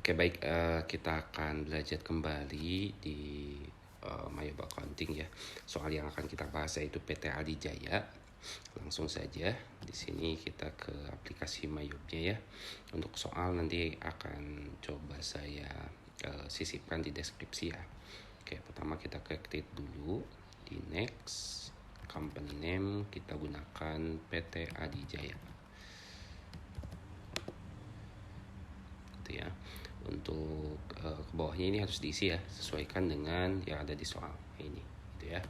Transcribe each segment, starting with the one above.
Oke baik, kita akan belajar kembali di Mayub Accounting ya. Soal yang akan kita bahas yaitu PT Adijaya. Langsung saja di sini kita ke aplikasi Mayubnya ya. Untuk soal nanti akan coba saya sisipkan di deskripsi ya. Oke, pertama kita klik dulu di next, company name kita gunakan PT Adijaya. Gitu ya. Untuk ke bawahnya ini harus diisi ya, sesuaikan dengan yang ada di soal ini gitu ya.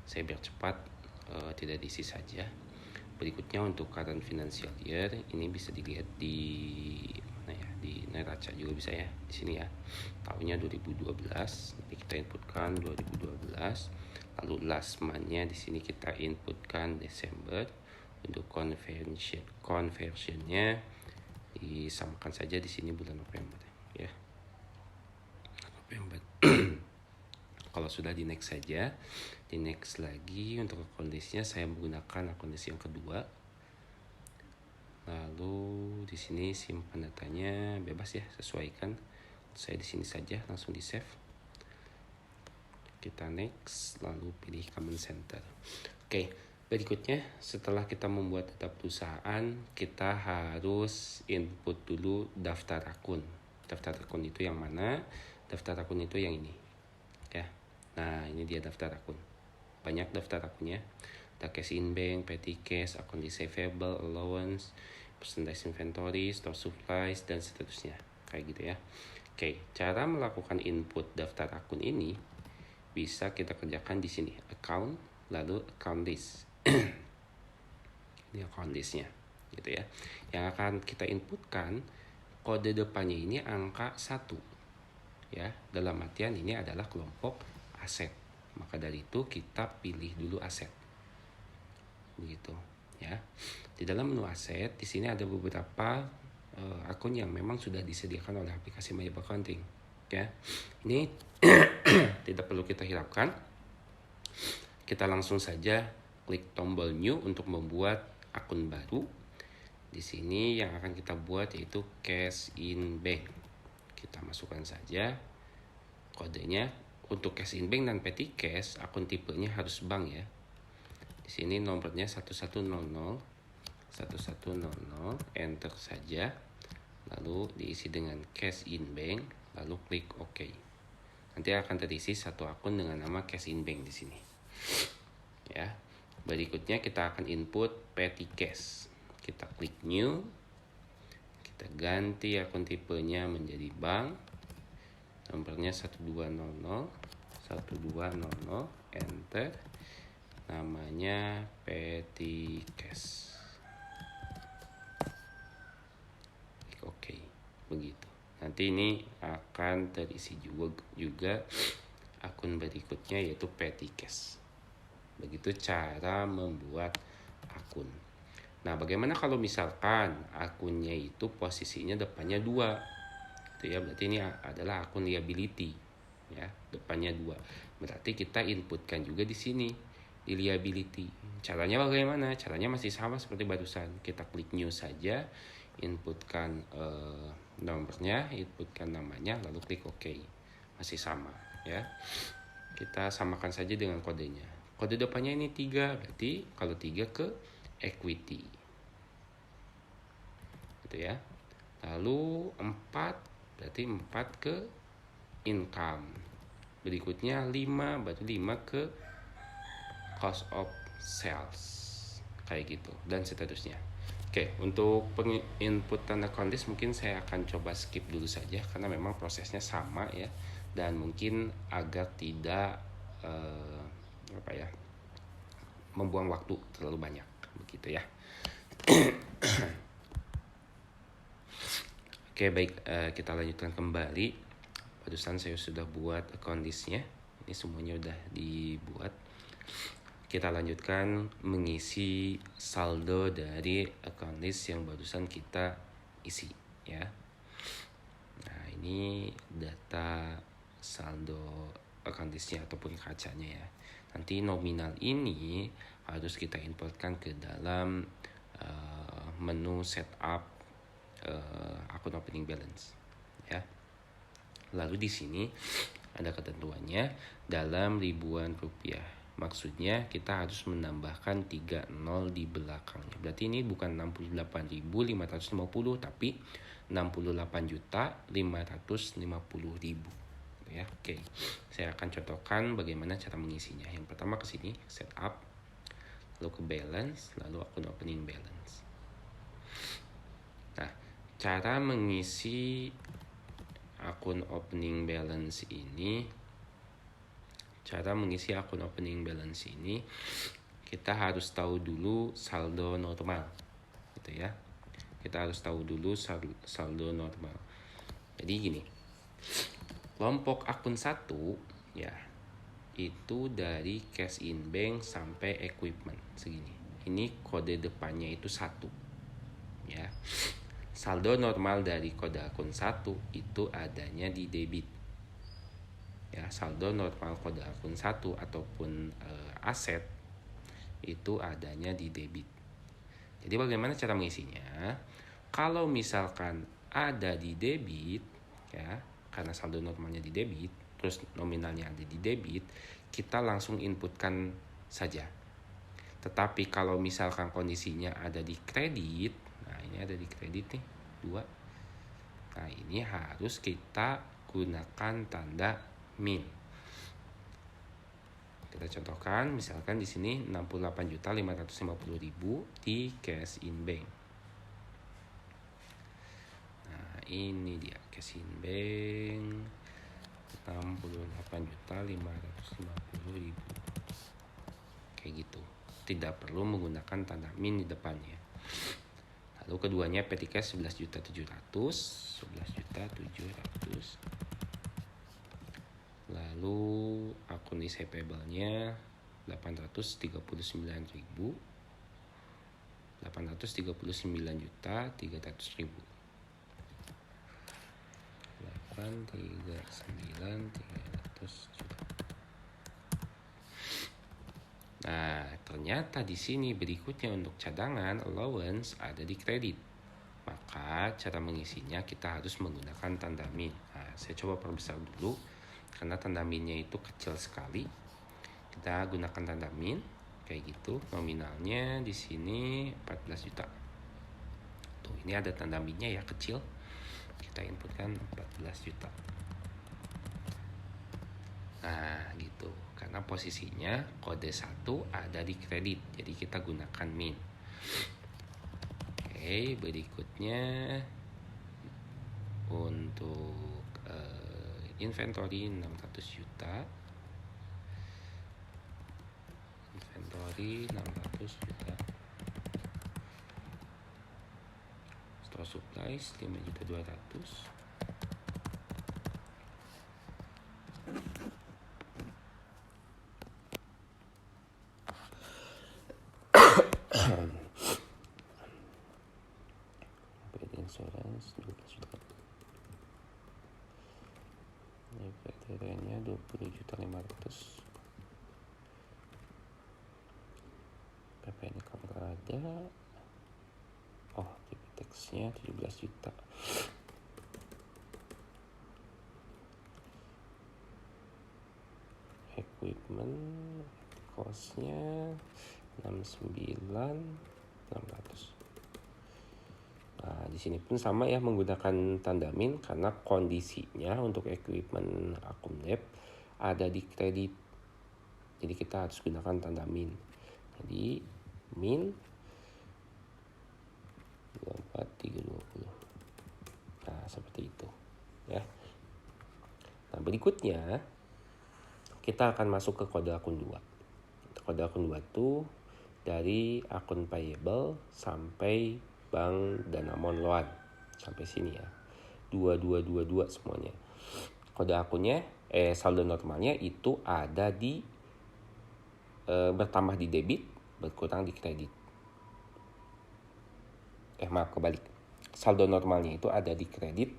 Saya biar cepat tidak diisi saja. Berikutnya untuk current financial year ini bisa dilihat di mana ya, di neraca juga bisa ya, di sini ya. Tahunnya 2012. Ini kita inputkan 2012. Lalu last month-nya di sini kita inputkan Desember. Untuk conversionnya disamakan saja di sini bulan November ya. November. Kalau sudah di next saja, di next lagi. Untuk kondisinya saya menggunakan kondisi yang kedua. Lalu di sini simpan datanya bebas ya, sesuaikan. Saya di sini saja langsung di save. Kita next, lalu pilih command center. Oke, berikutnya setelah kita membuat data perusahaan, kita harus input dulu daftar akun. Daftar akun itu yang mana? Daftar akun itu yang ini ya. Nah, ini dia daftar akun. Banyak daftar akunnya. Ada cash in bank, petty cash, akun receivable, allowance, merchandise inventory, store supplies, dan seterusnya. Kayak gitu ya. Oke, cara melakukan input daftar akun ini bisa kita kerjakan di sini. Account, lalu account list. Ini account listnya gitu ya. Yang akan kita inputkan kode depannya ini angka 1 ya. Dalam artian ini adalah kelompok aset. Maka dari itu kita pilih dulu aset. Begitu ya. Di dalam menu aset di sini ada beberapa akun yang memang sudah disediakan oleh aplikasi Mayub Accounting ya. Ini tidak perlu kita hiraukan. Kita langsung saja klik tombol new untuk membuat akun baru. Di sini yang akan kita buat yaitu cash in bank. Kita masukkan saja kodenya. Untuk cash in bank dan petty cash, akun tipenya harus bank ya. Di sini nomornya 1100 1100, enter saja. Lalu diisi dengan cash in bank, lalu klik OK. Nanti akan terisi satu akun dengan nama cash in bank di sini. Ya. Berikutnya kita akan input petty cash. Kita klik new. Kita ganti akun tipenya menjadi bank. Nomornya 1200, enter. Namanya petty cash. Oke, begitu. Nanti ini akan terisi juga akun berikutnya yaitu petty cash. Begitu cara membuat akun. Nah, bagaimana kalau misalkan akunnya itu posisinya depannya 2? Itu ya, berarti ini adalah akun liability ya, depannya 2. Berarti kita inputkan juga di sini di liability. Caranya bagaimana? Caranya masih sama seperti barusan. Kita klik new saja, inputkan nomornya, inputkan namanya, lalu klik OK. Masih sama ya. Kita samakan saja dengan kodenya. Kode depannya ini 3, berarti kalau 3 ke equity. Gitu ya. Lalu 4 berarti 4 ke income. Berikutnya 5, berarti 5 ke cost of sales. Kayak gitu dan seterusnya. Oke, untuk inputan account list mungkin saya akan coba skip dulu saja karena memang prosesnya sama ya, dan mungkin agar tidak membuang waktu terlalu banyak begitu ya. Oke baik, kita lanjutkan kembali. Barusan saya sudah buat account listnya. Ini semuanya udah dibuat. Kita lanjutkan mengisi saldo dari account list yang barusan kita isi ya. Nah, ini data saldo account listnya ataupun kacanya ya. Nanti nominal ini harus kita importkan ke dalam menu setup akun opening balance ya. Lalu di sini ada ketentuannya dalam ribuan rupiah. Maksudnya kita harus menambahkan 3 nol di belakangnya. Berarti ini bukan 68.550 tapi 68.550.000 ya. Oke. Saya akan contohkan bagaimana cara mengisinya. Yang pertama ke sini setup, lalu ke balance, lalu akun opening balance. Nah, cara mengisi akun opening balance ini, kita harus tahu dulu saldo normal, gitu ya. Kita harus tahu dulu saldo normal. Jadi gini, kelompok akun 1 ya, itu dari cash in bank sampai equipment segini. Ini kode depannya itu 1 ya. Saldo normal dari kode akun 1 itu adanya di debit. Ya, saldo normal kode akun 1 ataupun aset itu adanya di debit. Jadi bagaimana cara mengisinya? Kalau misalkan ada di debit ya, karena saldo normalnya di debit, terus nominalnya ada di debit, kita langsung inputkan saja. Tetapi kalau misalkan kondisinya ada di kredit, nah ini ada di kredit nih 2. Nah ini harus kita gunakan tanda min. Kita contohkan, misalkan di sini 68.550.000 di cash in bank. Nah ini dia cash in bank 68.550.000. Kayak gitu. Tidak perlu menggunakan tanda min di depannya. Lalu keduanya petty cash 11.700.000. Lalu akun receivable-nya 839.300.000. 839.300.000. 839.300.000. Nah, ternyata di sini berikutnya untuk cadangan allowance ada di kredit. Maka cara mengisinya kita harus menggunakan tanda min. Nah, saya coba perbesar dulu karena tanda minnya itu kecil sekali. Kita gunakan tanda min kayak gitu. Nominalnya di sini 14 juta. Tuh, ini ada tanda minnya ya, kecil. Kita inputkan 14 juta. Nah, gitu. Karena posisinya kode 1 ada di kredit, jadi kita gunakan min. Oke, berikutnya untuk inventory 600 juta. Inventory 600 juta. Store supplies 5.200.000. Insurance 12 juta. Ini PTR-nya 20.500.000. PPN kalau ada. Oh, tax-nya 17 juta. Equipment cost-nya 69.600. Nah, di sini pun sama ya, menggunakan tanda min karena kondisinya untuk equipment akun debt ada di kredit. Jadi kita harus gunakan tanda min. Jadi min 24320. Nah, seperti itu ya. Nah, berikutnya kita akan masuk ke kode akun 2. Kode akun 2 itu dari akun payable sampai Bank Danamon Loan sampai sini ya, 2222 semuanya. Kode akunnya saldo normalnya itu ada di bertambah di debit, berkurang di kredit. Kebalik. Saldo normalnya itu ada di kredit,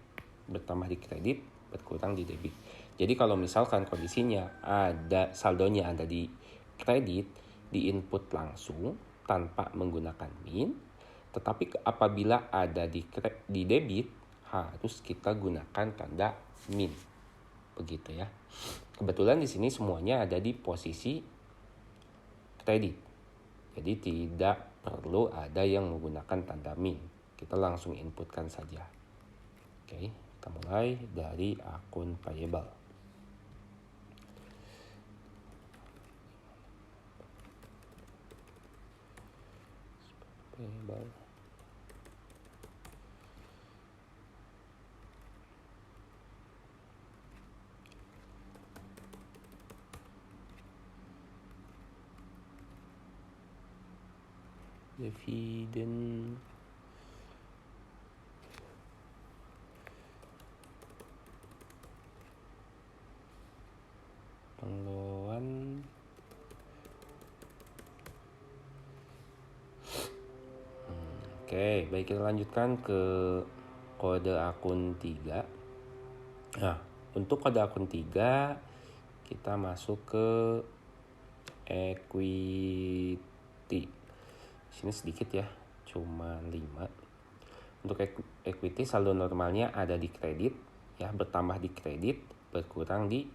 bertambah di kredit, berkurang di debit. Jadi kalau misalkan kondisinya ada saldonya ada di kredit, di input langsung tanpa menggunakan min. Tetapi apabila ada di debit, harus kita gunakan tanda min. Begitu ya. Kebetulan di sini semuanya ada di posisi kredit. Jadi tidak perlu ada yang menggunakan tanda min. Kita langsung inputkan saja. Oke, kita mulai dari akun payable. Dividen pengeluaran Oke, baik, kita lanjutkan ke kode akun 3. Nah, untuk kode akun 3 kita masuk ke equity. Sini sedikit ya, cuma 5. Untuk equity saldo normalnya ada di kredit ya, bertambah di kredit, berkurang di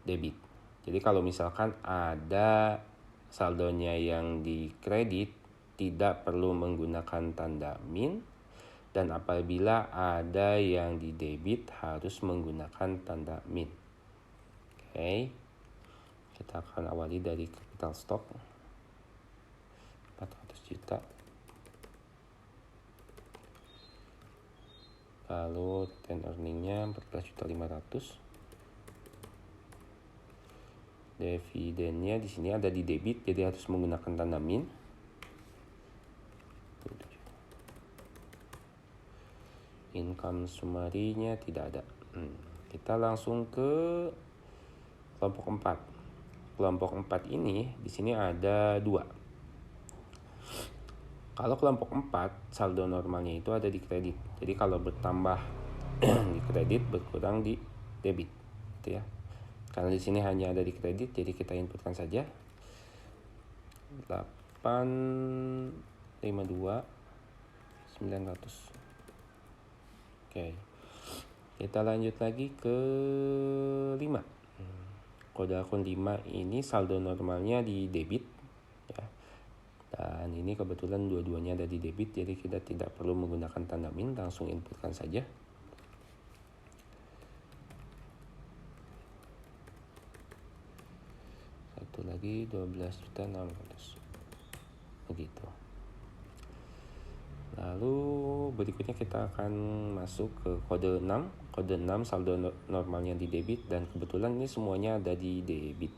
debit. Jadi kalau misalkan ada saldonya yang di kredit, tidak perlu menggunakan tanda min, dan apabila ada yang di debit harus menggunakan tanda min. Oke, kita akan awali dari capital stock 400 juta. Lalu return earningnya 14.500.000. Dividennya di sini ada di debit, jadi harus menggunakan tanda min. Income summary-nya tidak ada. Kita langsung ke kelompok 4. Kelompok 4 ini di sini ada 2. Kalau kelompok 4, saldo normalnya itu ada di kredit. Jadi kalau bertambah di kredit, berkurang di debit, gitu ya. Karena di sini hanya ada di kredit, jadi kita inputkan saja 852.900. Oke. Kita lanjut lagi ke 5. Kode akun 5 ini saldo normalnya di debit ya. Dan ini kebetulan dua-duanya ada di debit, jadi kita tidak perlu menggunakan tanda min, langsung inputkan saja. Satu lagi 12.600. Begitu. Lalu berikutnya kita akan masuk ke kode 6. Kode 6 saldo normalnya di debit, dan kebetulan ini semuanya ada di debit.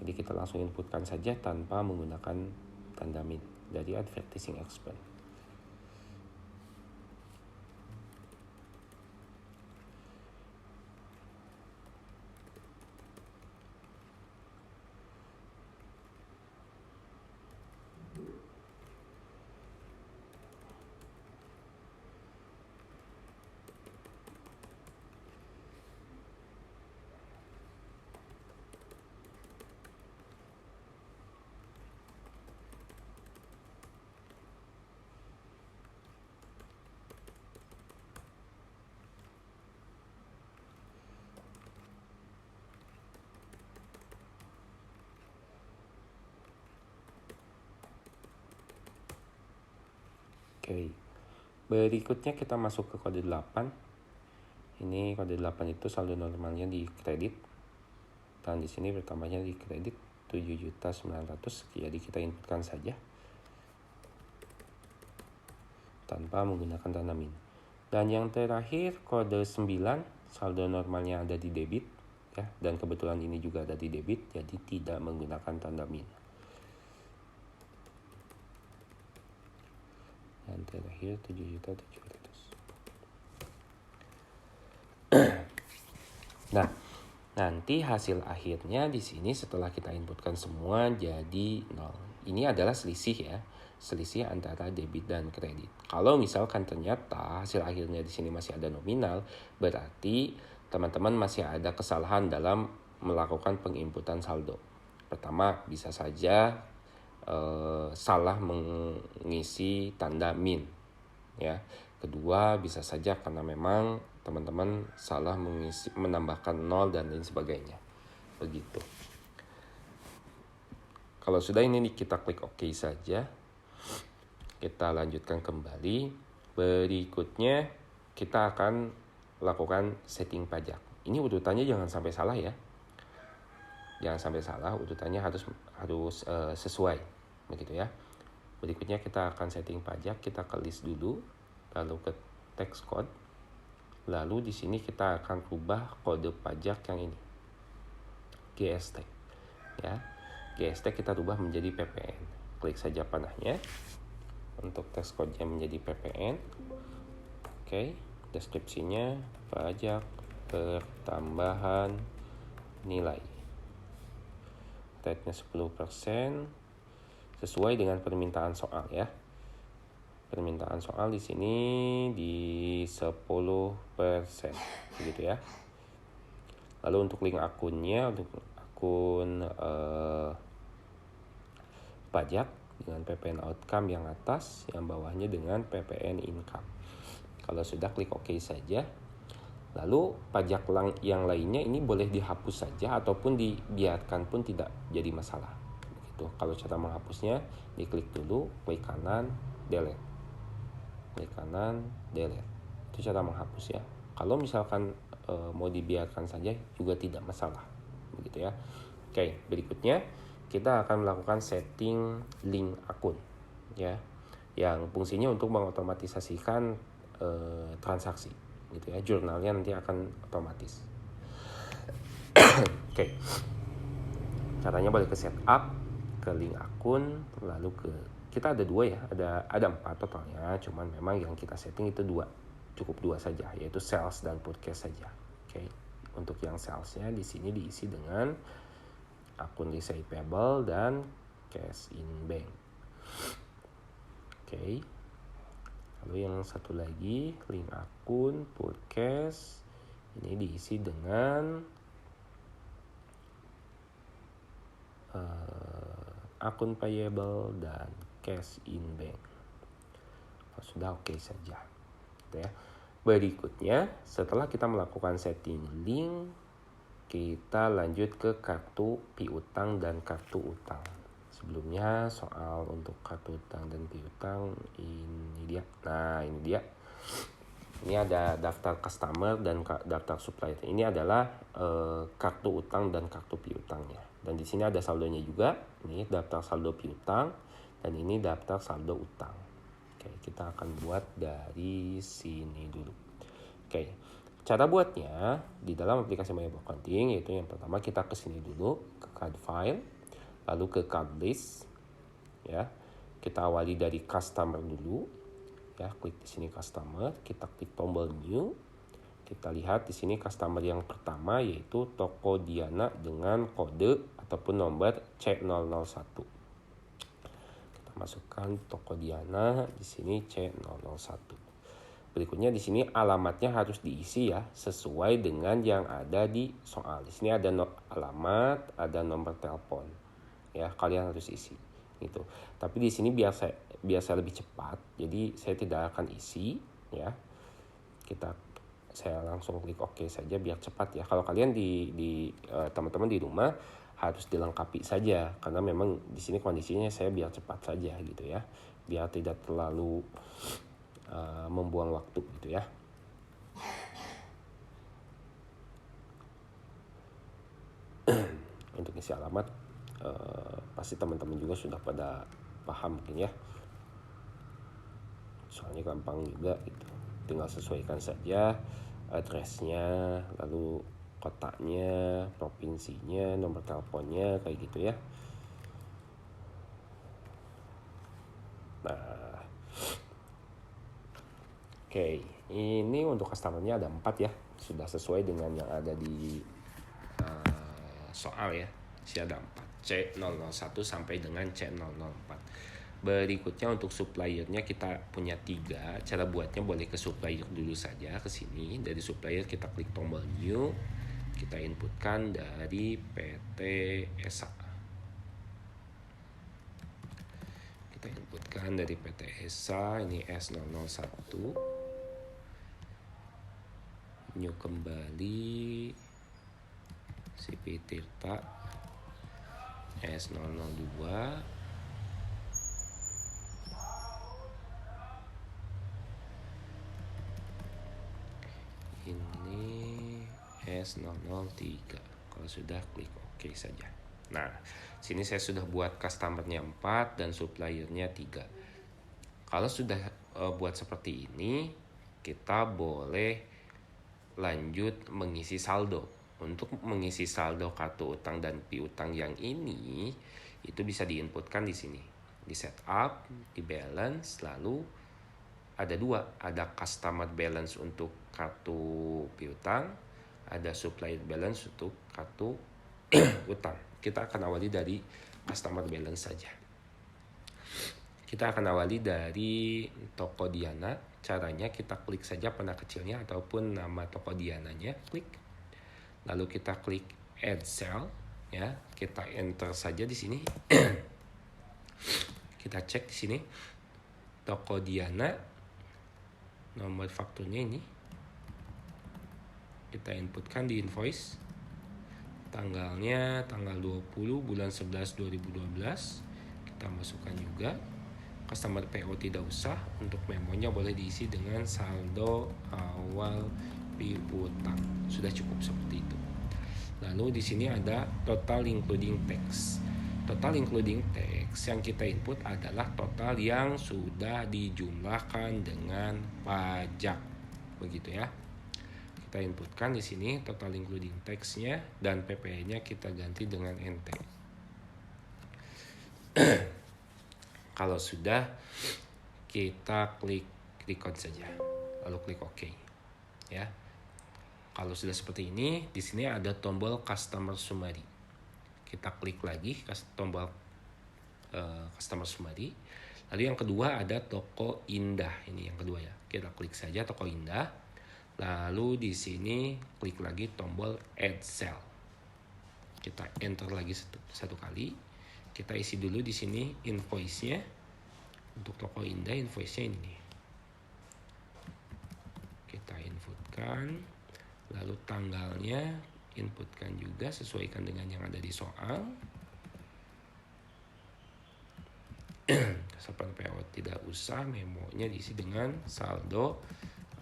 Jadi kita langsung inputkan saja tanpa menggunakan tanda min dari advertising expense. Oke. Berikutnya kita masuk ke kode 8. Ini kode 8 itu saldo normalnya di kredit. Dan di sini bertambahnya di kredit 7.900.000. Jadi kita inputkan saja tanpa menggunakan tanda min. Dan yang terakhir kode 9, saldo normalnya ada di debit ya, dan kebetulan ini juga ada di debit, jadi tidak menggunakan tanda min. Yang terakhir 7.700.000. Nah, nanti hasil akhirnya di sini setelah kita inputkan semua jadi 0. Ini adalah selisih ya, selisih antara debit dan kredit. Kalau misalkan ternyata hasil akhirnya di sini masih ada nominal, berarti teman-teman masih ada kesalahan dalam melakukan penginputan saldo. Pertama, bisa saja salah mengisi tanda min ya. Kedua, bisa saja karena memang teman-teman salah menambahkan 0 dan lain sebagainya. Begitu. Kalau sudah ini kita klik OK saja. Kita lanjutkan kembali. Berikutnya kita akan lakukan setting pajak. Ini urutannya jangan sampai salah ya. Jangan sampai salah, urutannya harus sesuai. Begitu ya. Berikutnya kita akan setting pajak, kita ke list dulu, lalu ke text code. Lalu di sini kita akan rubah kode pajak yang ini. GST. Ya. GST kita rubah menjadi PPN. Klik saja panahnya untuk text code-nya menjadi PPN. Oke, deskripsinya pajak pertambahan nilai. Rate-nya 10% sesuai dengan permintaan soal ya. Permintaan soal di sini di 10%, begitu ya. Lalu untuk link akunnya, untuk akun pajak dengan PPN outcome yang atas, yang bawahnya dengan PPN income. Kalau sudah klik OK saja. Lalu pajak yang lainnya ini boleh dihapus saja ataupun dibiarkan pun tidak jadi masalah. Begitu. Kalau cara menghapusnya, diklik dulu, klik kanan, delete. Klik kanan, delete. Itu cara menghapus ya. Kalau misalkan mau dibiarkan saja juga tidak masalah. Begitu ya. Oke, berikutnya kita akan melakukan setting link akun ya, yang fungsinya untuk mengotomatisasikan transaksi gitu ya. Jurnalnya nanti akan otomatis. Oke. Caranya balik ke setup, ke link akun, lalu kita ada 2 ya, ada 4 totalnya, cuman memang yang kita setting itu 2, cukup 2 saja, yaitu sales dan purchase saja. Oke. Untuk yang salesnya di sini diisi dengan akun receivable dan cash in bank. Oke. Lalu yang satu lagi link akun purchase ini diisi dengan akun payable dan cash in bank. Sudah oke saja. Gitu ya. Berikutnya setelah kita melakukan setting link, kita lanjut ke kartu piutang dan kartu utang. Sebelumnya soal untuk kartu utang dan piutang ini dia. Nah, ini dia. Ini ada daftar customer dan daftar supplier. Ini adalah kartu utang dan kartu piutangnya. Dan di sini ada saldonya juga. Ini daftar saldo piutang dan ini daftar saldo utang. Oke, kita akan buat dari sini dulu. Oke. Cara buatnya di dalam aplikasi Mobile Accounting, yaitu yang pertama kita ke sini dulu ke card file, lalu ke card list ya. Kita awali dari customer dulu ya, klik di sini customer, kita klik tombol new. Kita lihat di sini customer yang pertama yaitu Toko Diana dengan kode ataupun nomor C001. Kita masukkan Toko Diana di sini C001. Berikutnya di sini alamatnya harus diisi ya, sesuai dengan yang ada di soal. Di sini ada alamat, ada nomor telepon. Ya, kalian harus isi gitu. Tapi di sini biasa lebih cepat, jadi saya tidak akan isi ya. Saya langsung klik OK saja biar cepat ya. Kalau kalian teman-teman di rumah harus dilengkapi saja, karena memang di sini kondisinya saya biar cepat saja gitu ya. Biar tidak terlalu membuang waktu gitu ya. Untuk isi alamat pasti teman-teman juga sudah pada paham mungkin ya. Soalnya gampang juga gitu. Tinggal sesuaikan saja addressnya, lalu kotanya, provinsinya, nomor teleponnya kayak gitu ya. Nah, oke, ini untuk customernya ada 4 ya, sudah sesuai dengan yang ada di soal ya. Sih ada 4, C001 sampai dengan C004. Berikutnya untuk suppliernya kita punya 3. Cara buatnya boleh ke supplier dulu saja, ke sini. Dari supplier kita klik tombol new, kita inputkan dari PT ESA. Kita inputkan dari PT ESA, ini S001. new kembali CP Tirta S002 ini S003. Kalau sudah klik OK saja. Nah, sini saya sudah buat customer-nya 4 dan supplier-nya 3. Kalau sudah buat seperti ini, kita boleh lanjut mengisi saldo. Untuk mengisi saldo kartu utang dan piutang yang ini, itu bisa diinputkan di sini. Di setup, di balance, lalu ada 2. Ada customer balance untuk kartu piutang, ada supplier balance untuk kartu utang. Kita akan awali dari customer balance saja. Kita akan awali dari toko Diana. Caranya kita klik saja panah kecilnya ataupun nama toko Diananya, klik. Lalu kita klik add cell, ya. Kita enter saja di sini. Kita cek di sini toko Diana, nomor fakturnya ini. Kita inputkan di invoice. Tanggalnya tanggal 20 bulan 11 2012. Kita masukkan juga. Customer PO tidak usah. Untuk memonya boleh diisi dengan saldo awal piutang. Sudah cukup seperti itu. Lalu di sini ada total including tax. Total including tax yang kita input adalah total yang sudah dijumlahkan dengan pajak. Begitu ya. Kita inputkan di sini total including tax-nya dan PPN-nya kita ganti dengan NT. Kalau sudah, kita klik record saja, lalu klik OK. Ya. Kalau sudah seperti ini, di sini ada tombol Customer Summary. Kita klik lagi tombol Customer Summary. Lalu yang kedua ada Toko Indah. Ini yang kedua ya. Kita klik saja Toko Indah. Lalu di sini klik lagi tombol Add Cell. Kita enter lagi satu kali. Kita isi dulu di sini invoice-nya. Untuk Toko Indah invoice-nya ini. Kita inputkan. Lalu tanggalnya inputkan juga, sesuaikan dengan yang ada di soal. Customer PO tidak usah, memonya diisi dengan saldo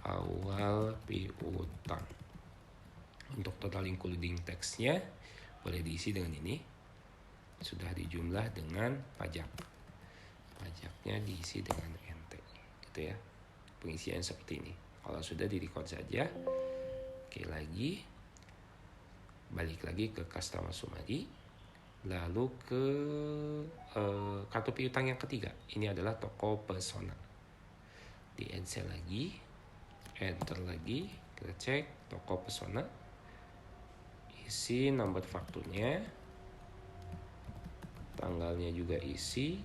awal piutang. Untuk total including tax-nya boleh diisi dengan ini. Sudah dijumlah dengan pajak. Pajaknya diisi dengan NT. Gitu ya. Pengisian seperti ini. Kalau sudah di-record saja. Oke, lagi. Balik lagi ke customer summary. Lalu ke kartu piutang yang ketiga. Ini adalah toko Pesona. Di enter lagi. Enter lagi. Kita cek toko Pesona. Isi nomor fakturnya. Tanggalnya juga isi.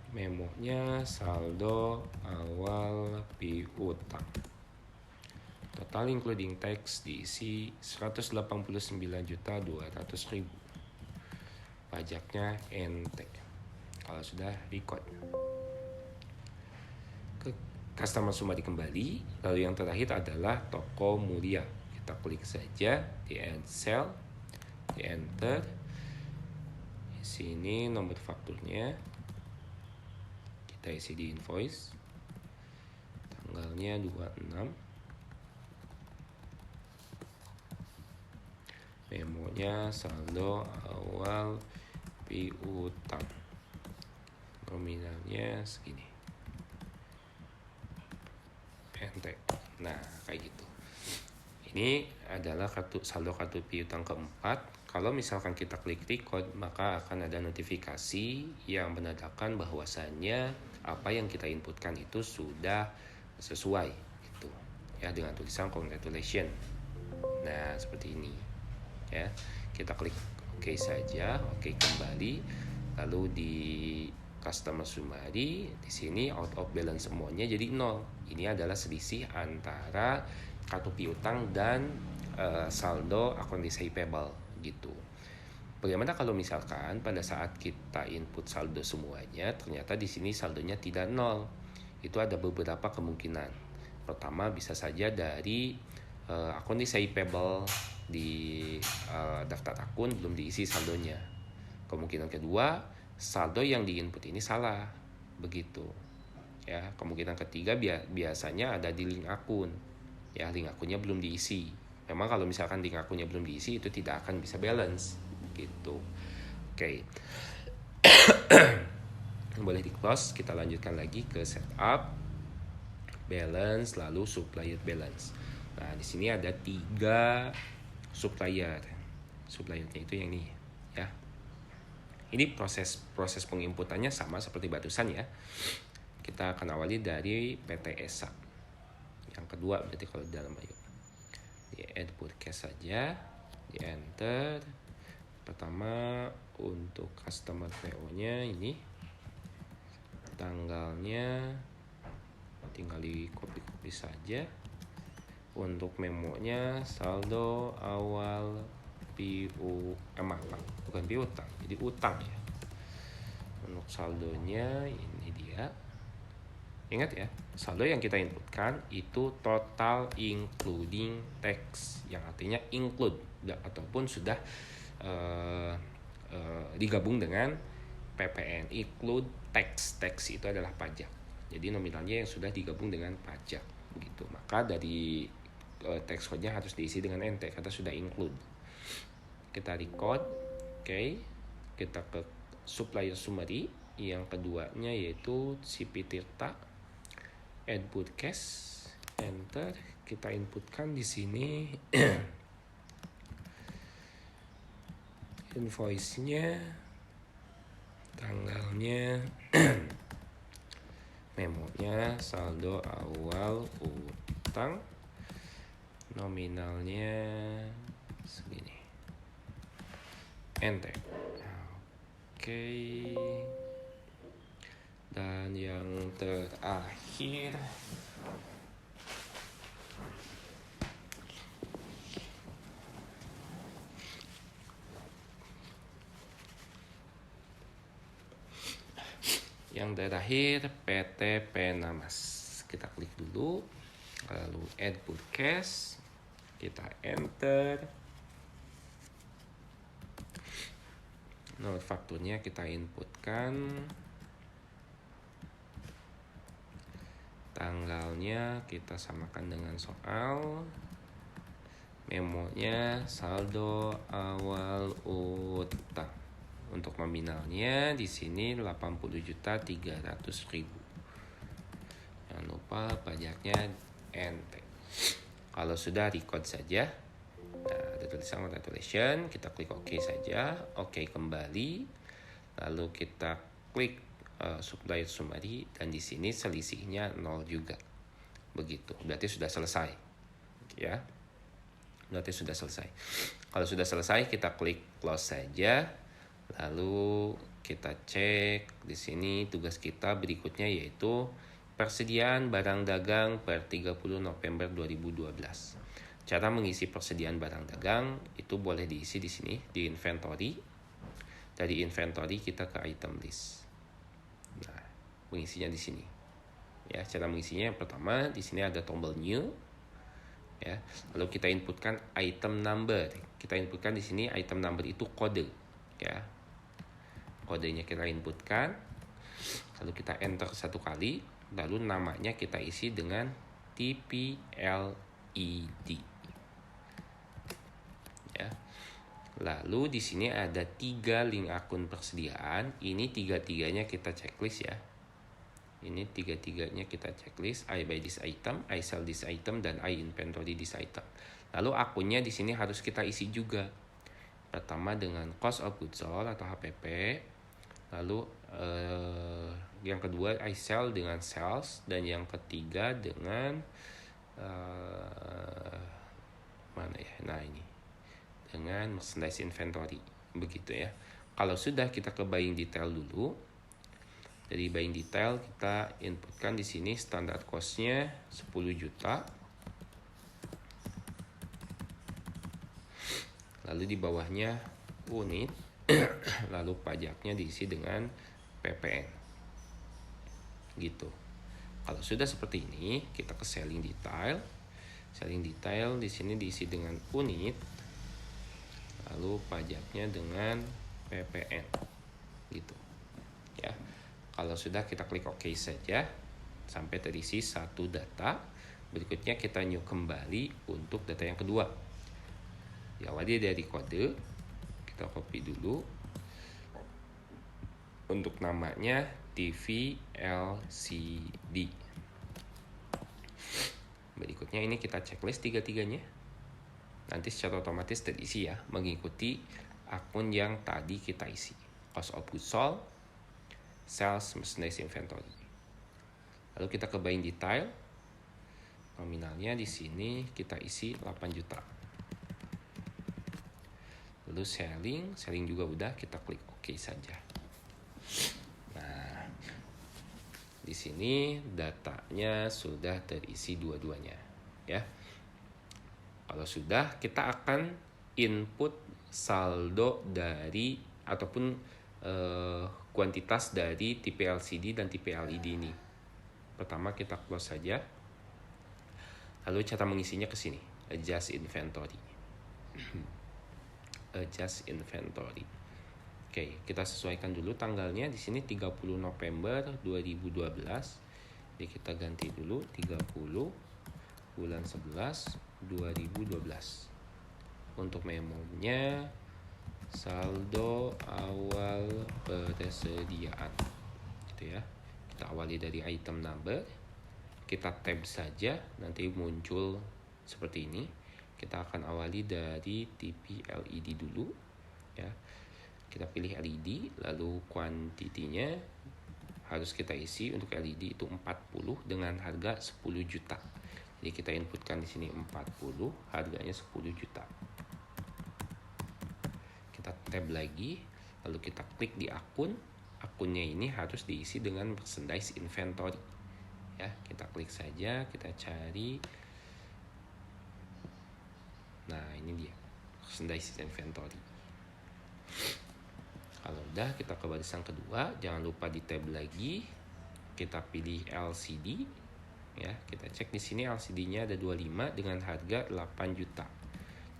Memonya saldo awal piutang. Total including tax diisi 189.200.000. Pajaknya NT. Kalau sudah record. Ke customer summary kembali. Lalu yang terakhir adalah toko Mulia. Kita klik saja di add cell, di enter. Di sini nomor fakturnya. Kita isi di invoice. Tanggalnya 26. Memonya saldo awal piutang. Nominalnya segini. NT. Nah, kayak gitu. Ini adalah saldo kartu piutang keempat. Kalau misalkan kita klik record, maka akan ada notifikasi yang menandakan bahwasannya apa yang kita inputkan itu sudah sesuai gitu. Ya, dengan tulisan congratulations. Nah, seperti ini. Ya, kita klik OK saja, OK kembali. Lalu di customer summary di sini out of balance semuanya jadi 0. Ini adalah selisih antara kartu piutang dan saldo akun receivable gitu. Bagaimana kalau misalkan pada saat kita input saldo semuanya ternyata di sini saldonya tidak 0. Itu ada beberapa kemungkinan. Pertama bisa saja dari akun receivable di daftar akun belum diisi saldonya. Kemungkinan kedua, saldo yang diinput ini salah. Begitu. Ya, kemungkinan ketiga biasanya ada di link akun. Ya, link akunnya belum diisi. Memang kalau misalkan link akunnya belum diisi itu tidak akan bisa balance. Gitu. Oke. Boleh di close, kita lanjutkan lagi ke setup, balance, lalu supplier balance. Nah, di sini ada 3 supplier. Suppliernya itu yang ini ya. Ini proses penginputannya sama seperti barusan ya. Kita akan awali dari PT ESA. Yang kedua berarti kalau di dalam ayo. Di add podcast saja, di enter. Pertama untuk customer PO-nya ini tanggalnya tinggal di copy saja. Untuk memonya saldo awal bukan piutang, jadi utang ya. Untuk saldonya ini dia. Ingat ya, saldo yang kita inputkan itu total including tax, yang artinya include ataupun sudah digabung dengan PPN, include tax itu adalah pajak. Jadi nominalnya yang sudah digabung dengan pajak begitu. Maka dari tax code-nya harus diisi dengan NT karena sudah include. Kita record, oke. Kita ke supplier summary, yang keduanya yaitu CP Tirta, add podcast, enter. Kita inputkan di sini invoice-nya, tanggalnya, memonya saldo awal utang, nominalnya segini, enter. Oke. Dan yang terakhir PT Penamas. Kita klik dulu, lalu add podcast, kita enter. Nomor fakturnya kita inputkan, tanggalnya kita samakan dengan soal, memonya saldo awal utang. Untuk nominalnya di sini 80.300.000. Jangan lupa pajaknya NT. Kalau sudah record saja. Nah, ada tulisan congratulations, kita klik OK saja, OK kembali, lalu kita klik supplier summary, dan di sini selisihnya 0 juga, begitu, berarti sudah selesai, ya, berarti sudah selesai. Kalau sudah selesai kita klik close saja, lalu kita cek di sini tugas kita berikutnya yaitu persediaan barang dagang per 30 November 2012. Cara mengisi persediaan barang dagang itu boleh diisi di sini di inventory. Dari inventory kita ke item list. Nah, mengisinya di sini. Ya, cara mengisinya yang pertama di sini ada tombol new. Ya, lalu kita inputkan item number. Kita inputkan di sini item number itu kode. Ya, kodenya kita inputkan. Lalu kita enter 1 kali. Lalu namanya kita isi dengan TPLED. Ya. Lalu di sini ada 3 link akun persediaan. Ini 3-3-nya kita checklist ya. Ini 3-3-nya kita checklist. I buy this item, I sell this item, dan I inventory this item. Lalu akunnya di sini harus kita isi juga. Pertama dengan cost of goods sold atau HPP. Lalu yang kedua I sell dengan sales, dan yang ketiga dengan mana ya? Nah, ini dengan merchandise inventory, begitu ya. Kalau sudah, kita ke buying detail dulu. Dari buying detail kita inputkan di sini standar cost-nya 10 juta. Lalu di bawahnya unit, lalu pajaknya diisi dengan PPN. Gitu. Kalau sudah seperti ini, kita ke selling detail. Selling detail di sini diisi dengan unit, lalu pajaknya dengan PPN, gitu. Ya, kalau sudah kita klik OK saja sampai terisi satu data. Berikutnya kita new kembali untuk data yang kedua. Diawali dari kode, kita copy dulu. Untuk namanya TV LCD. Berikutnya ini kita checklist tiga-tiganya. Nanti secara otomatis terisi ya, mengikuti akun yang tadi kita isi. Cost of goods sold, sales, merchandise inventory. Lalu kita ke buying detail. Nominalnya di sini kita isi 8 juta. Lalu selling juga udah, kita klik OK saja. Nah, di sini datanya sudah terisi dua-duanya, ya. Kalau sudah, kita akan input saldo dari ataupun kuantitas dari tipe LCD dan tipe LED ini. Pertama kita close saja. Lalu cara mengisinya ke sini, adjust inventory. Adjust inventory. Oke, kita sesuaikan dulu tanggalnya. Di sini 30 November 2012. Jadi kita ganti dulu 30 bulan 11 2012. Untuk memonya saldo awal persediaan. Gitu ya. Kita awali dari item number. Kita tab saja, nanti muncul seperti ini. Kita akan awali dari tipe LED dulu, ya. Kita pilih LED, lalu kuantitinya harus kita isi. Untuk LED itu 40 dengan harga 10 juta. Jadi kita inputkan di sini 40, harganya 10 juta. Kita tab lagi, lalu kita klik di akun. Akunnya ini harus diisi dengan merchandise inventory. Ya, kita klik saja, kita cari. Nah, ini dia, merchandise inventory. Kalau udah, kita ke barisan kedua, jangan lupa di tab lagi. Kita pilih LCD. Ya, kita cek di sini LCD-nya ada 25 dengan harga 8 juta.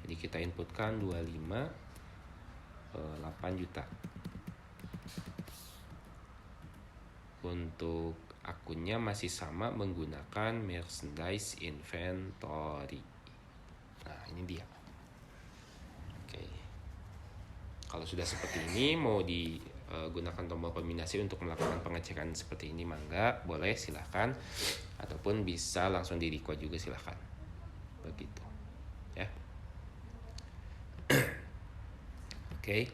Jadi kita inputkan 25 8 juta. Untuk akunnya masih sama menggunakan merchandise inventory. Nah, ini dia. Oke. Kalau sudah seperti ini, mau digunakan tombol kombinasi untuk melakukan pengecekan seperti ini, mangga, boleh, silahkan. Ataupun bisa langsung di-record juga, silahkan. Begitu. Ya. Oke.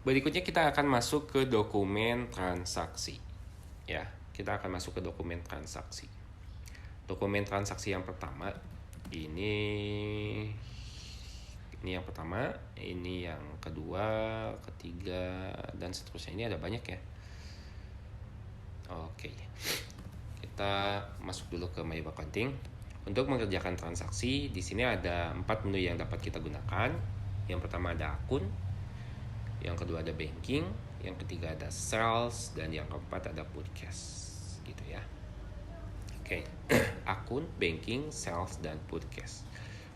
Berikutnya kita akan masuk ke dokumen transaksi. Ya, kita akan masuk ke dokumen transaksi. Dokumen transaksi yang pertama, ini yang pertama, ini yang kedua, ketiga, dan seterusnya. Ini ada banyak ya. Oke. Kita masuk dulu ke My Accounting. Untuk mengerjakan transaksi, di sini ada 4 menu yang dapat kita gunakan. Yang pertama ada akun, yang kedua ada banking, yang ketiga ada sales, dan yang keempat ada podcast, gitu ya. Oke. Akun, banking, sales, dan podcast.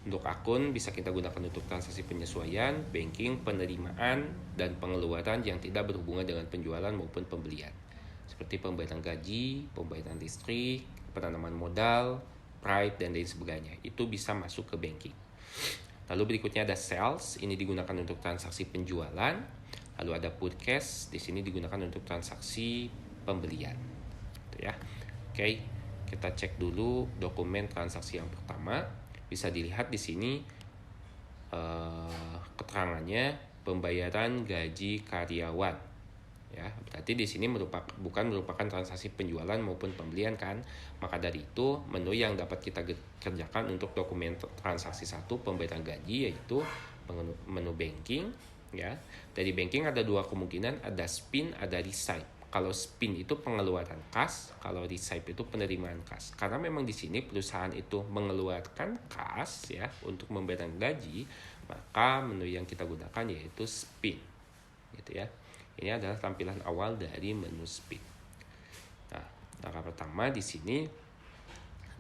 Untuk akun bisa kita gunakan untuk transaksi penyesuaian, banking, penerimaan, dan pengeluaran yang tidak berhubungan dengan penjualan maupun pembelian. Seperti pembayaran gaji, pembayaran listrik, penanaman modal, pride, dan lain sebagainya. Itu bisa masuk ke banking. Lalu berikutnya ada sales, ini digunakan untuk transaksi penjualan. Lalu ada podcast, di sini digunakan untuk transaksi pembelian. Gitu ya. Oke, kita cek dulu dokumen transaksi yang pertama. Bisa dilihat di sini keterangannya pembayaran gaji karyawan. Ya, berarti di sini bukan merupakan transaksi penjualan maupun pembelian kan. Maka dari itu menu yang dapat kita kerjakan untuk dokumen transaksi 1 pembayaran gaji yaitu menu banking. Ya, dari banking ada 2 kemungkinan, ada spin, ada receipt. Kalau spin itu pengeluaran kas, kalau receipt itu penerimaan kas. Karena memang di sini perusahaan itu mengeluarkan kas ya untuk membayar gaji, maka menu yang kita gunakan yaitu spin. Gitu ya. Ini adalah tampilan awal dari menu spin. Nah, langkah pertama di sini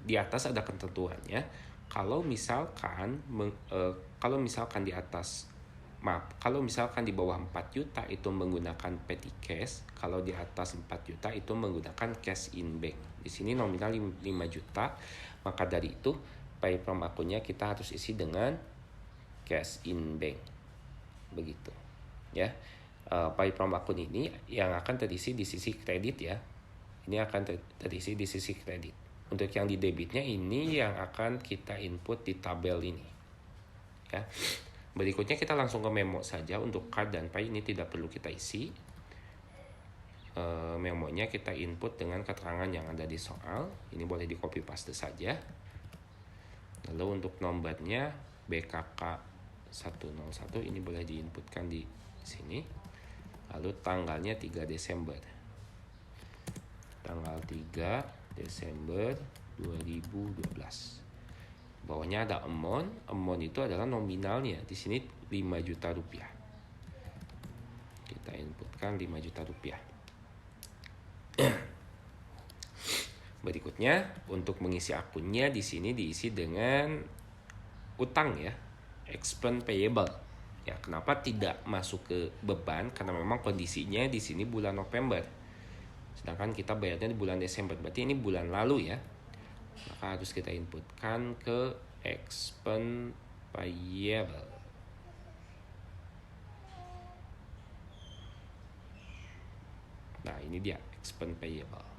di atas ada ketentuannya. Kalau misalkan di atas, kalau misalkan di bawah 4 juta itu menggunakan petty cash, kalau di atas 4 juta itu menggunakan cash in bank. Di sini nominal 5 juta, maka dari itu pay from akunnya kita harus isi dengan cash in bank. Begitu. Ya. Pay from akun ini yang akan terisi di sisi kredit ya. Ini akan terisi di sisi kredit. Untuk yang di debitnya ini yang akan kita input di tabel ini. Ya. Berikutnya kita langsung ke memo saja. Untuk card dan pay ini tidak perlu kita isi. Memonya kita input dengan keterangan yang ada di soal. Ini boleh di copy paste saja. Lalu untuk nomornya BKK 101 ini boleh diinputkan di sini. Lalu tanggalnya 3 Desember. Tanggal 3 Desember 2012. Bawahnya ada amount. Amount itu adalah nominalnya. Di sini 5 juta rupiah. Kita inputkan 5 juta rupiah. Berikutnya untuk mengisi akunnya di sini diisi dengan utang ya. Expense payable. Ya, kenapa tidak masuk ke beban? Karena memang kondisinya di sini bulan November. Sedangkan kita bayarnya di bulan Desember. Berarti ini bulan lalu ya. Maka harus kita inputkan ke expense payable. Nah, ini dia expense payable.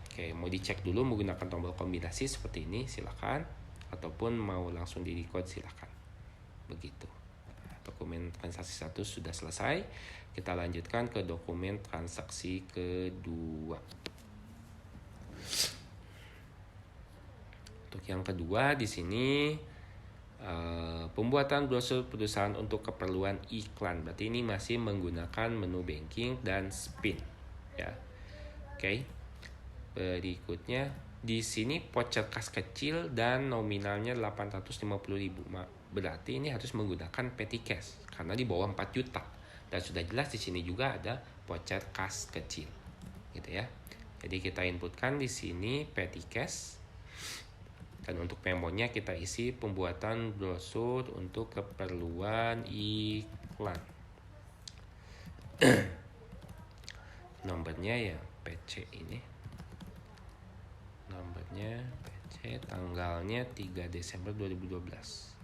Oke, mau dicek dulu menggunakan tombol kombinasi seperti ini, silakan. Ataupun mau langsung di record, silakan. Begitu. Dokumen transaksi 1 sudah selesai. Kita lanjutkan ke dokumen transaksi kedua. Untuk yang kedua di sini pembuatan brosur perusahaan untuk keperluan iklan. Berarti ini masih menggunakan menu banking dan spin ya. Oke. Berikutnya di sini voucher kas kecil dan nominalnya 850.000. Berarti ini harus menggunakan petty cash karena di bawah 4 juta. Dan sudah jelas di sini juga ada voucher kas kecil. Gitu ya. Jadi kita inputkan di sini petty cash. Dan untuk memonya kita isi pembuatan brosur untuk keperluan iklan. Nomornya ya PC ini. Nomornya PC, tanggalnya 3 Desember 2012.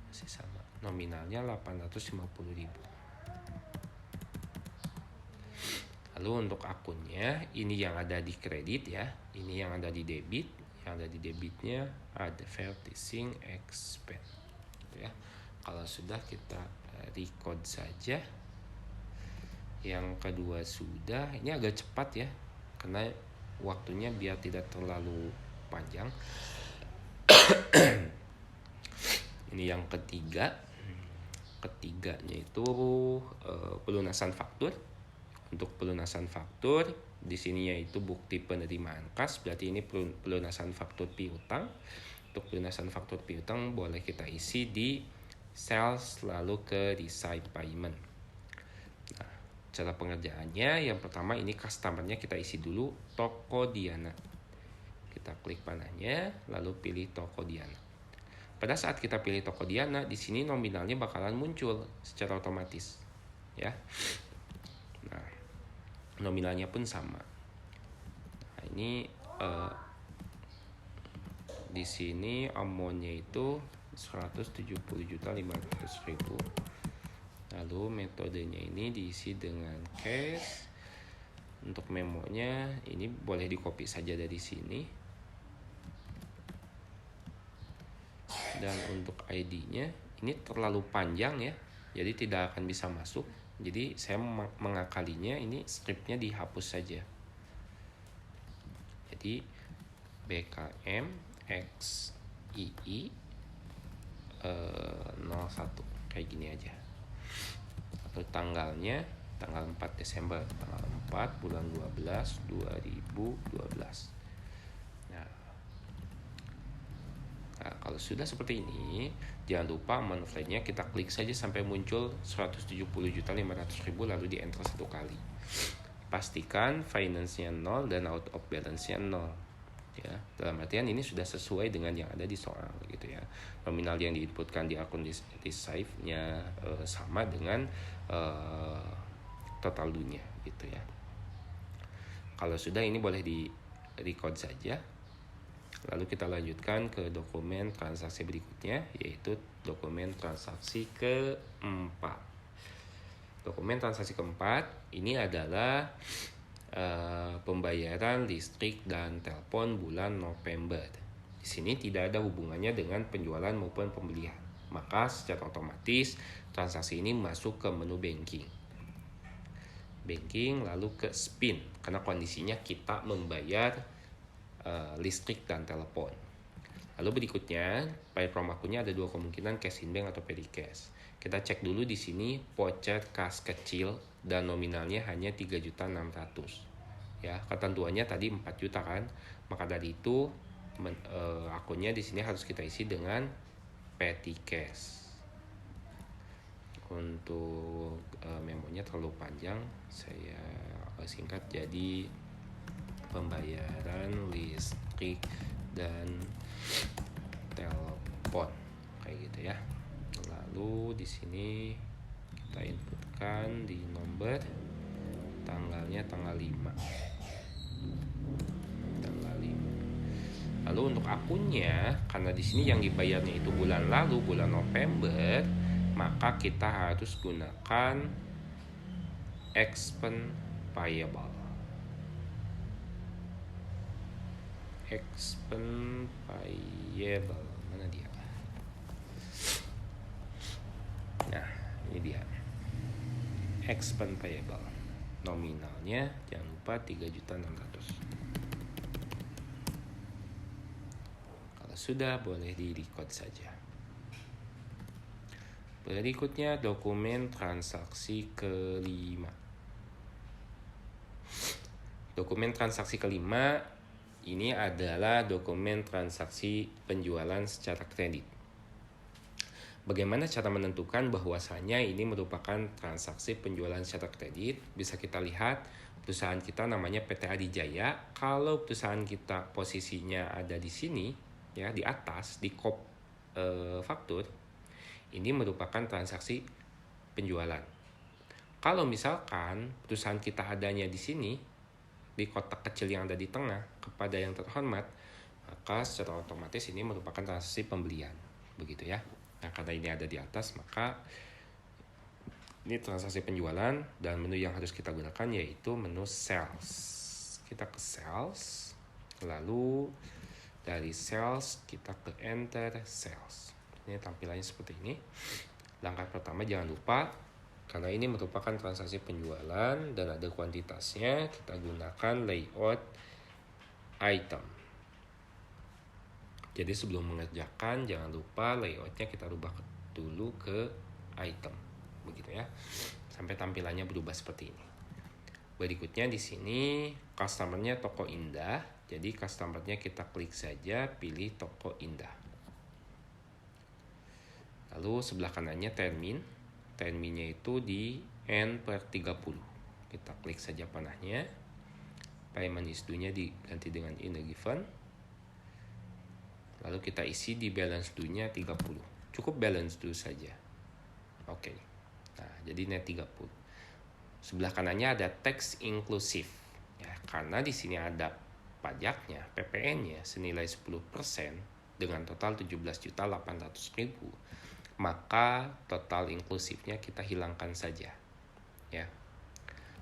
Masih sama. Nominalnya 850.000. Lalu untuk akunnya, ini yang ada di kredit ya. Ini yang ada di debit. Yang ada di debitnya ada advertising expense. Ya. Kalau sudah kita record saja. Yang kedua sudah. Ini agak cepat ya. Karena waktunya biar tidak terlalu panjang. Ini yang ketiga. Ketiganya itu pelunasan faktur. Untuk pelunasan faktur di sini yaitu bukti penerimaan kas, berarti ini pelunasan faktur piutang. Untuk pelunasan faktur piutang boleh kita isi di sales lalu ke receipt payment. Nah, cara pengerjaannya yang pertama ini customernya kita isi dulu Toko Diana. Kita klik panahnya lalu pilih Toko Diana. Pada saat kita pilih Toko Diana, di sini nominalnya bakalan muncul secara otomatis ya. Nah, nominalnya pun sama. Nah, ini di sini amountnya itu 170.500.000. Lalu metodenya ini diisi dengan cash. Untuk memonya ini boleh di copy saja dari sini. Dan untuk ID-nya ini terlalu panjang ya. Jadi tidak akan bisa masuk. Jadi saya mengakalinya, ini scriptnya dihapus saja. Jadi BKM XII 01 kayak gini aja. Atau tanggalnya tanggal 4 Desember, tanggal 4 bulan 12 2012. Nah, kalau sudah seperti ini, jangan lupa manfaatnya kita klik saja sampai muncul 170.500.000 lalu di enter satu kali. Pastikan finance-nya 0 dan out of balance-nya 0. ya. Dalam artian ini sudah sesuai dengan yang ada di soal gitu ya. Nominal yang diinputkan di akun receive-nya sama dengan total dunia gitu ya. Kalau sudah, ini boleh di record saja. Lalu kita lanjutkan ke dokumen transaksi berikutnya, yaitu dokumen transaksi keempat. Dokumen transaksi keempat ini adalah pembayaran listrik dan telepon bulan November. Di sini tidak ada hubungannya dengan penjualan maupun pembelian. Maka secara otomatis transaksi ini masuk ke menu banking. Lalu ke spin, karena kondisinya kita membayar listrik dan telepon. Lalu berikutnya, by from akunnya ada dua kemungkinan, cash in bank atau petty cash. Kita cek dulu di sini voucher kas kecil dan nominalnya hanya 3.600.000. Ya, ketentuannya tadi 4 juta kan. Maka dari itu akunnya di sini harus kita isi dengan petty cash. Untuk memonya terlalu panjang, saya singkat jadi pembayaran listrik dan telepon kayak gitu ya. Lalu di sini kita inputkan di nomor, tanggalnya tanggal 5. Lalu untuk akunnya, karena di sini yang dibayarnya itu bulan lalu, bulan November, maka kita harus gunakan expense payable. Mana dia? Nah, ini dia. Expense payable. Nominalnya jangan lupa 3.600.000. Kalau sudah, boleh di-record saja. Berikutnya dokumen transaksi kelima. Dokumen transaksi kelima ini adalah dokumen transaksi penjualan secara kredit. Bagaimana cara menentukan bahwasanya ini merupakan transaksi penjualan secara kredit? Bisa kita lihat perusahaan kita namanya PT Adijaya. Kalau perusahaan kita posisinya ada di sini, ya di atas di kop faktur, ini merupakan transaksi penjualan. Kalau misalkan perusahaan kita adanya di sini, di kotak kecil yang ada di tengah, kepada yang terhormat, maka secara otomatis ini merupakan transaksi pembelian, begitu ya. Nah, karena ini ada di atas, maka ini transaksi penjualan, dan menu yang harus kita gunakan yaitu menu sales. Kita ke sales, lalu dari sales kita ke enter sales. Ini tampilannya seperti ini. Langkah pertama, jangan lupa, karena ini merupakan transaksi penjualan dan ada kuantitasnya, kita gunakan layout item. Jadi sebelum mengerjakan, jangan lupa layoutnya kita rubah dulu ke item, begitu ya, sampai tampilannya berubah seperti ini. Berikutnya di sini customernya Toko Indah, jadi customernya kita klik saja, pilih Toko Indah. Lalu sebelah kanannya terminnya itu di N/30. Kita klik saja panahnya. Payment is due-nya diganti dengan in the given. Lalu kita isi di balance due-nya 30. Cukup balance due saja. Oke. Nah, jadi net 30. Sebelah kanannya ada tax inclusive. Ya, karena di sini ada pajaknya, PPN-nya senilai 10% dengan total 17.800.000. Maka total inklusifnya kita hilangkan saja, ya.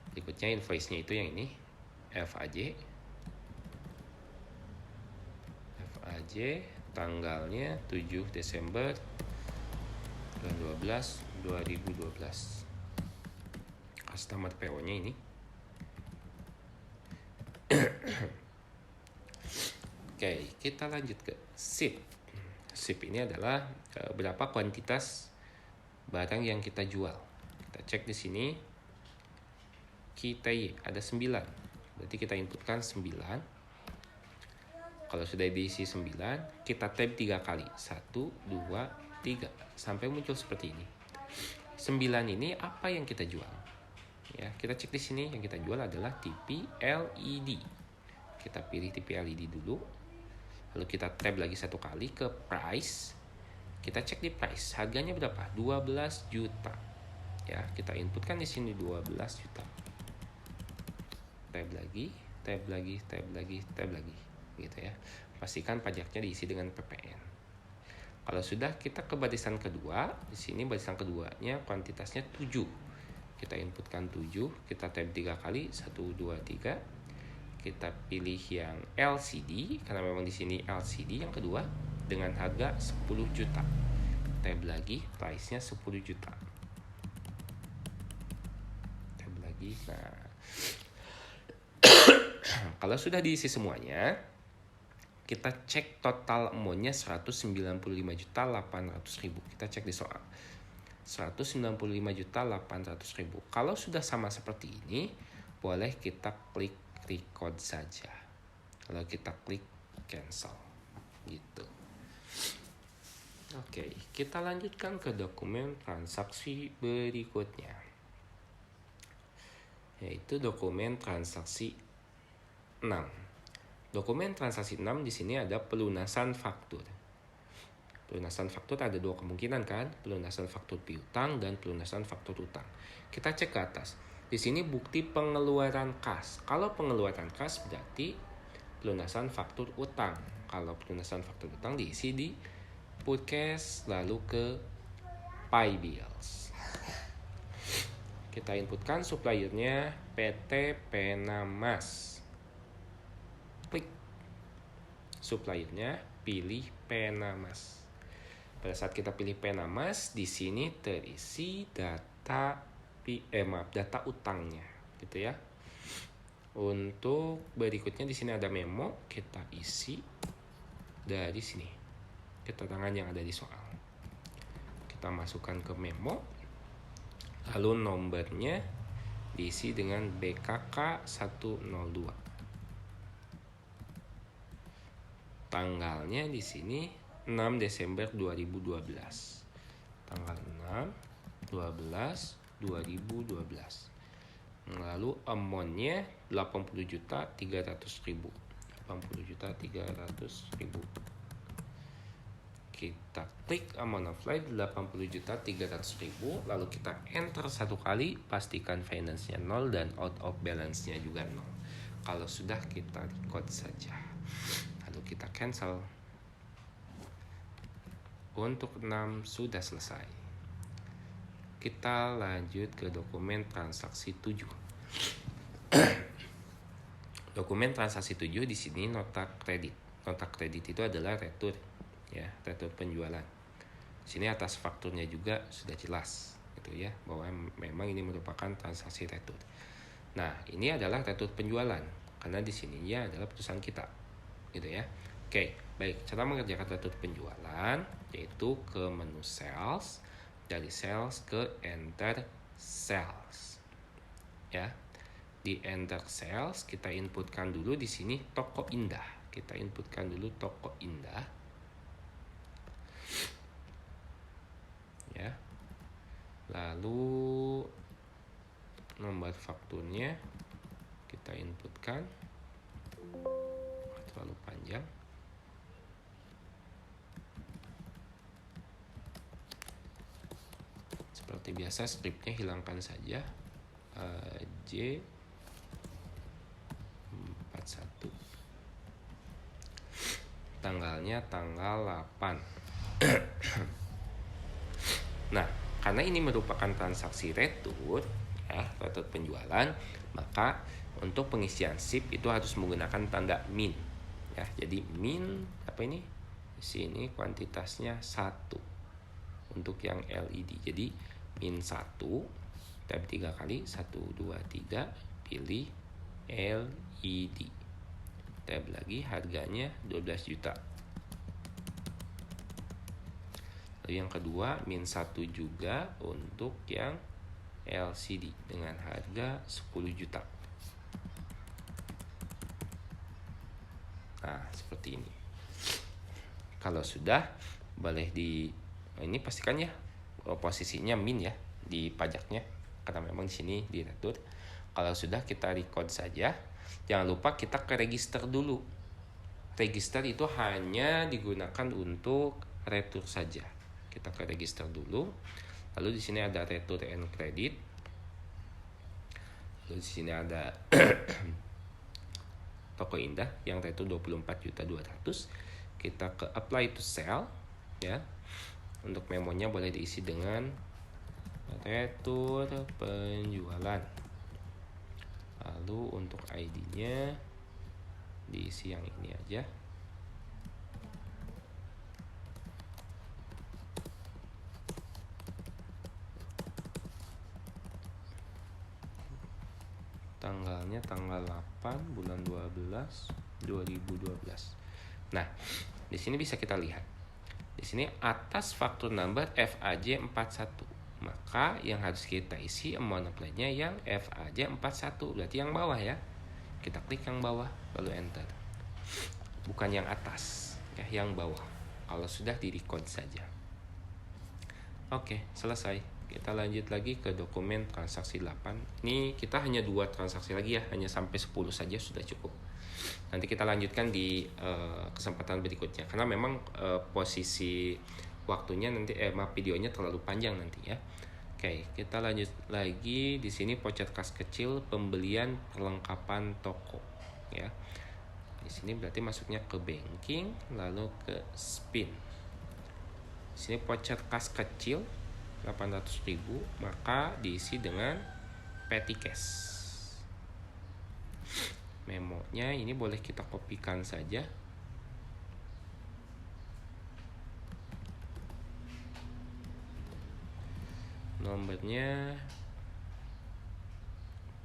Berikutnya invoice-nya itu yang ini, FAJ, tanggalnya 7 Desember 2012. Customer PO-nya ini. Oke, kita lanjut ke SIP. SIP ini adalah berapa kuantitas barang yang kita jual. Kita cek di sini. Kita ada 9. Berarti kita inputkan 9. Kalau sudah diisi 9, kita tab 3 kali. 1, 2, 3. Sampai muncul seperti ini. 9 ini apa yang kita jual? Ya, kita cek di sini, yang kita jual adalah TV LED. Kita pilih TV LED dulu. Lalu kita tab lagi satu kali ke price. Kita cek di price, harganya berapa? 12 juta. Ya, kita inputkan di sini 12 juta. Tab lagi, tab lagi, tab lagi, tab lagi. Gitu ya. Pastikan pajaknya diisi dengan PPN. Kalau sudah, kita ke barisan kedua. Di sini barisan keduanya kuantitasnya 7. Kita inputkan 7, kita tab 3 kali, 1 2 3. Kita pilih yang LCD karena memang di sini LCD yang kedua dengan harga 10 juta. Tab lagi, price-nya 10 juta. Tab lagi. Nah, kalau sudah diisi semuanya, kita cek total amount-nya 195.800.000. Kita cek di soal. 195.800.000. Kalau sudah sama seperti ini, boleh kita klik record saja. Kalau kita klik cancel gitu. Oke, kita lanjutkan ke dokumen transaksi berikutnya, yaitu dokumen transaksi 6. Dokumen transaksi 6 di sini ada pelunasan faktur. Pelunasan faktur ada dua kemungkinan kan, pelunasan faktur piutang dan pelunasan faktur utang. Kita cek ke atas. Di sini bukti pengeluaran kas. Kalau pengeluaran kas berarti pelunasan faktur utang. Kalau pelunasan faktur utang diisi di purchase lalu ke pay bills. Kita inputkan suppliernya PT Penamas. Klik suppliernya, pilih Penamas. Pada saat kita pilih Penamas, di sini terisi data data utangnya, gitu ya. Untuk berikutnya di sini ada memo, kita isi dari sini, keterangan yang ada di soal. Kita masukkan ke memo, lalu nomornya diisi dengan BKK 102. Tanggalnya di sini 6 Desember 2012. Tanggal 6 12 2012. Lalu amount-nya 80.300.000. 80.300.000. Kita klik amount applied 80.300.000, lalu kita enter satu kali, pastikan finance-nya 0 dan out of balance-nya juga 0. Kalau sudah, kita record saja. Lalu kita cancel. Untuk 6 sudah selesai. Kita lanjut ke dokumen transaksi 7. Dokumen transaksi 7 di sini nota kredit. Nota kredit itu adalah retur, ya, retur penjualan. Di sini atas fakturnya juga sudah jelas, gitu ya, bahwa memang ini merupakan transaksi retur. Nah, ini adalah retur penjualan karena di sininya adalah perusahaan kita, gitu ya. Oke, baik. Cara mengerjakan retur penjualan yaitu ke menu sales. Dari sales ke enter sales, ya. Di enter sales kita inputkan dulu di sini Toko Indah. Kita inputkan dulu Toko Indah, ya. Lalu nomor fakturnya kita inputkan, terlalu panjang. Seperti biasa, scriptnya hilangkan saja. J41. Tanggalnya tanggal 8. Nah, karena ini merupakan transaksi retur, ya, retur penjualan, maka untuk pengisian SIP itu harus menggunakan tanda min, ya. Jadi min apa ini? Di sini kuantitasnya 1 untuk yang LED. Jadi min 1, tab 3 kali, 1 2 3, pilih LED. Tab lagi, harganya 12 juta. Lalu yang kedua min 1 juga untuk yang LCD dengan harga 10 juta. Nah, seperti ini. Kalau sudah, boleh ini pastikan ya posisinya min ya di pajaknya, karena memang di sini di retur. Kalau sudah, kita record saja. Jangan lupa kita ke register dulu. register itu hanya digunakan untuk retur saja. Kita ke register dulu. Lalu di sini ada retur and credit. Lalu di sini ada Toko Indah yang retur 24.200.000. Kita ke apply to sell ya. Untuk memonya boleh diisi dengan retur penjualan. Lalu untuk ID-nya diisi yang ini aja. Tanggalnya tanggal 8 bulan 12 2012. Nah, di sini bisa kita lihat. Di sini atas faktur number FAJ 41. Maka yang harus kita isi amount apply-nya yang FAJ 41, berarti yang bawah ya. Kita klik yang bawah lalu enter. Bukan yang atas, ya, yang bawah. Kalau sudah di record saja. Oke, selesai. Kita lanjut lagi ke dokumen transaksi 8. Ini kita hanya 2 transaksi lagi ya, hanya sampai 10 saja sudah cukup. Nanti kita lanjutkan di kesempatan berikutnya karena memang posisi waktunya nanti videonya terlalu panjang nanti ya. Oke, kita lanjut lagi. Di sini voucher kas kecil pembelian perlengkapan toko ya. Di sini berarti masuknya ke banking lalu ke spin. Di sini voucher kas kecil 800.000, maka diisi dengan petty cash. Memonya ini boleh kita kopikan saja. Nomornya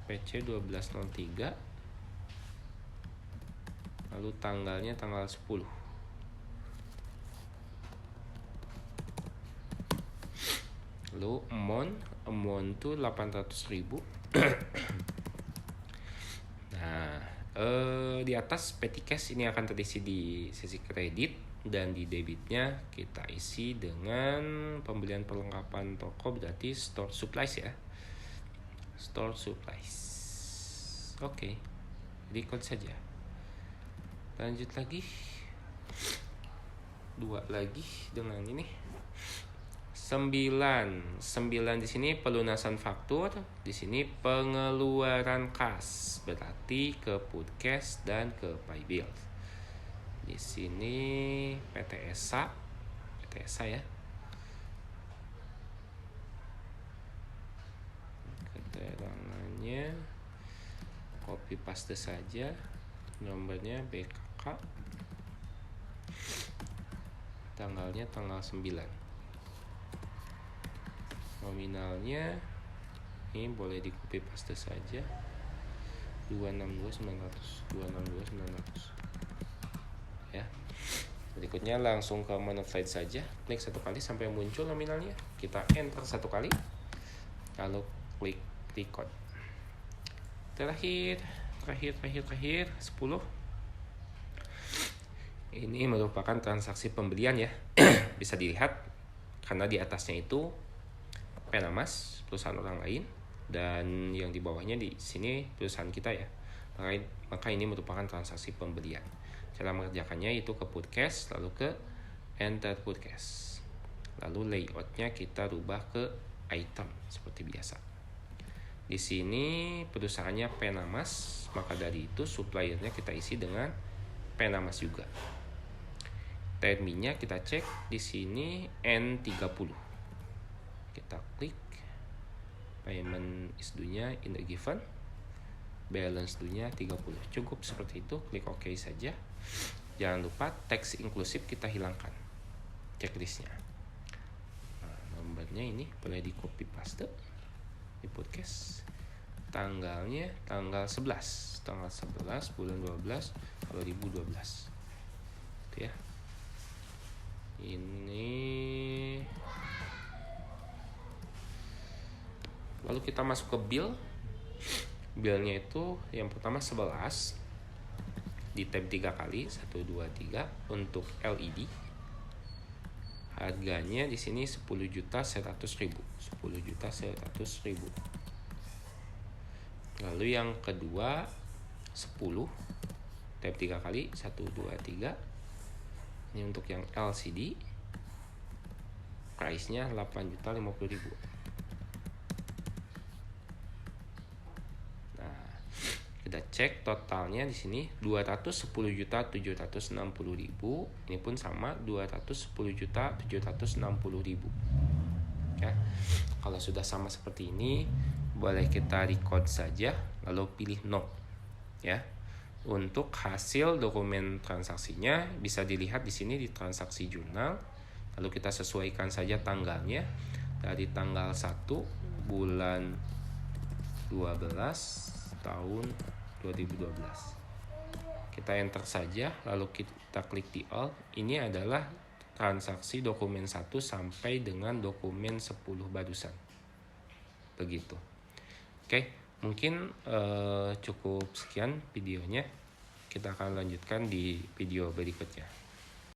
PC 1203. Lalu tanggalnya tanggal 10. Lalu amount tuh 800.000. Nah, di atas petty cash ini akan terisi di sesi kredit, dan di debitnya kita isi dengan pembelian perlengkapan toko, berarti store supplies ya. Store supplies. Oke, record saja. Lanjut lagi. 2 lagi dengan ini. 9 di sini pelunasan faktur, di sini pengeluaran kas, berarti ke put cash dan ke pay bill. Di sini PTSA ya. Keterangannya copy paste saja, nomornya BKK, tanggalnya tanggal 9. Nominalnya ini boleh di copy paste saja, 262.900 ya. Berikutnya langsung ke manipulate saja, klik 1 kali sampai muncul nominalnya, kita enter 1 kali lalu klik record. Terakhir 10. Ini merupakan transaksi pembelian ya. Bisa dilihat karena di atasnya itu Penamas, perusahaan orang lain, dan yang di bawahnya di sini perusahaan kita ya. Maka ini merupakan transaksi pembelian. Cara mengerjakannya itu ke put cash lalu ke enter put cash. Lalu layoutnya kita rubah ke item seperti biasa. Di sini perusahaannya Penamas, maka dari itu suppliernya kita isi dengan Penamas juga. Terminnya kita cek di sini N30. Kita klik payment is due-nya in the given, balance due-nya 30. Cukup seperti itu, klik OK saja. Jangan lupa teks inklusif kita hilangkan, checklistnya. Nah, nomornya ini boleh di copy paste di podcast. Tanggalnya tanggal 11 bulan 12 2012 itu ya. Ini lalu kita masuk ke billnya itu yang pertama 11 di tab 3 kali 1 2 3 untuk LED. Harganya di sini 10.100.000. Lalu yang kedua 10 Tap 3 kali, 1, 2, 3. Ini untuk yang LCD. Price-nya 8.050.000. Nah, kita cek totalnya di sini 210.760.000. Ini pun sama 210.760.000. Ya. Kalau sudah sama seperti ini, boleh kita record saja lalu pilih no. Ya. Untuk hasil dokumen transaksinya bisa dilihat di sini di transaksi jurnal. Lalu kita sesuaikan saja tanggalnya dari tanggal 1 bulan 12 tahun 2012. Kita enter saja lalu kita klik di all. Ini adalah transaksi dokumen 1 sampai dengan dokumen 10 barusan. Begitu. Oke. Mungkin cukup sekian videonya. Kita akan lanjutkan di video berikutnya.